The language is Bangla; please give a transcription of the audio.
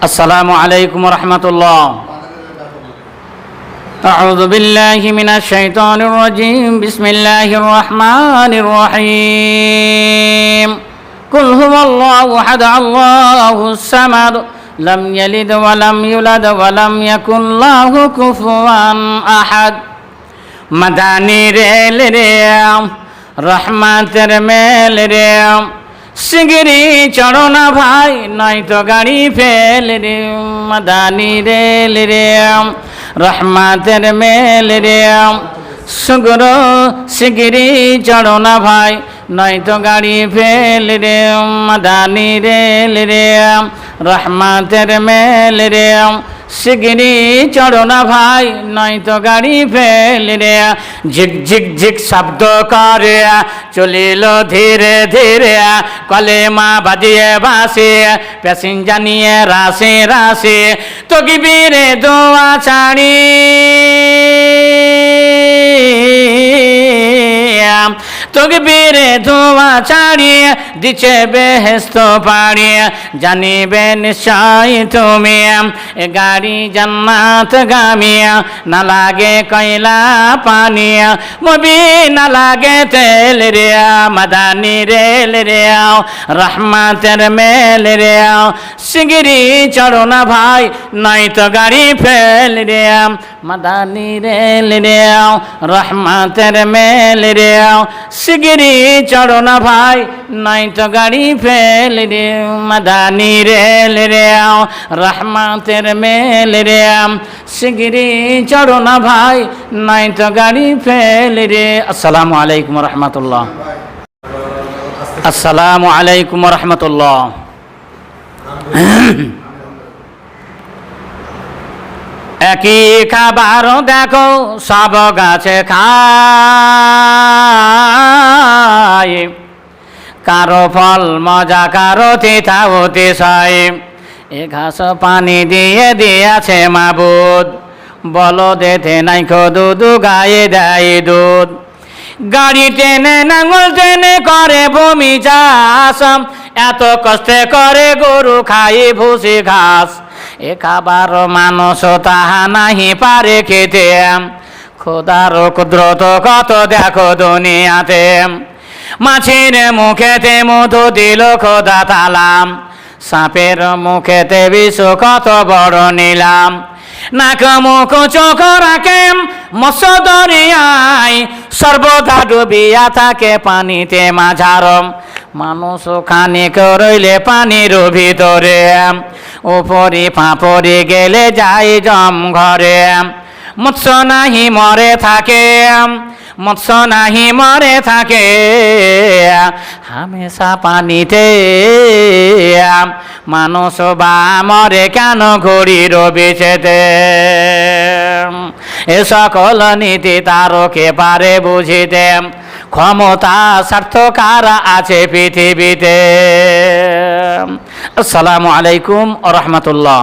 আসসালামু আলাইকুম রহমতুল্লাহ। أعوذ بالله من الشيطان الرجيم بسم الله الرحمن الرحيم قل هو الله أحد الله الصمد لم يلد ولم يولد ولم يكن له كفوا أحد مداني ريل ريم রহমাতের মেল রে সিগরি চড়না ভাই নয়তো গাড়ি ফেল রে মাদানি রেল রে রহমাতের মেল রে সুগর সিগরি চড়না ভাই নয়তো গাড়ি ফেল রে মাদানি রেল রে রহমাতের মেল রে সিগরি চড়না ভাই নয়তো গাড়ি ফেল রে ঝিক ঝিক ঝিক শব্দ করে চলিল ধীরে ধীরে কলেমা বাজিয়ে বাসে প্যাসেঞ্জার নিয়ে রাশে রাশে তকবীরে দোয়া ছাড়ি তকবীরে ধোয়া ছাড়িয়ে দিচ্ছে বেহেস্ত পাড়িয়ে জানিবে নিশ্চয় তুমি এ গাড়ি জান্নাত গামিয়া না লাগে কয়লা পানি মবি না লাগে তেল রে মাদানি রেল রে রহমাতের মেল রে সিগরি চড়না ভাই নয়তো গাড়ি ফেল রে মাদানি রেল রে রহমাতের মেল রে সিগরি চড়না ভাই নয়তো গাড়ি ফেল রে মাদানি রেল রে রহমাতের মেল রে সিগরি চড়না ভাই নয়তো গাড়ি ফেল রে। আসসালামু আলাইকুম রহমতুল্লাহ। আসসালামু আলাইকুম রহমতুল্লাহ। একই খাবার দেখো সব গাছে খায় কারো ফল মজা কারো তিতা অতিশয় এ ঘাস পানি দিয়ে দিয়েছে মাবুদ বলো দেতে নাই দুধ গায়ে দেয় দুধ গাড়ি টেনে নাঙল টেনে করে ভূমি চাষ এত কষ্টে করে গরু খাই ভুসি ঘাস এ খাবার মানুষ তাহা নাহি পারে খেতে খোদার কুদরত কত দেখো দুনিয়াতে মাছের মুখেতে মধু দিল খোদা তালাম সাপের মুখেতে বিষ কত বড় নিলাম নাক মুখ চোখ রাখে মৎস্য দরিয়ায় সর্বদা ডুবিয়া থাকে পানিতে মাঝারম মানুষ খানিক রইলে পানির ভিতরে উপরি ফাঁপরি গেলে যাই জম ঘরে মৎস্য নাহি মরে থাকে মৎস্য নাহি মরে থাকে হামেশা পানিতে মানুষ বা মরে কেন ঘড়ির বিছেতে এ সকল নীতি তারকে পারে বুঝিতে ক্ষমতা স্বার্থ কার আছে পৃথিবীতে। আসসালামু আলাইকুম ওয়া রাহমাতুল্লাহ।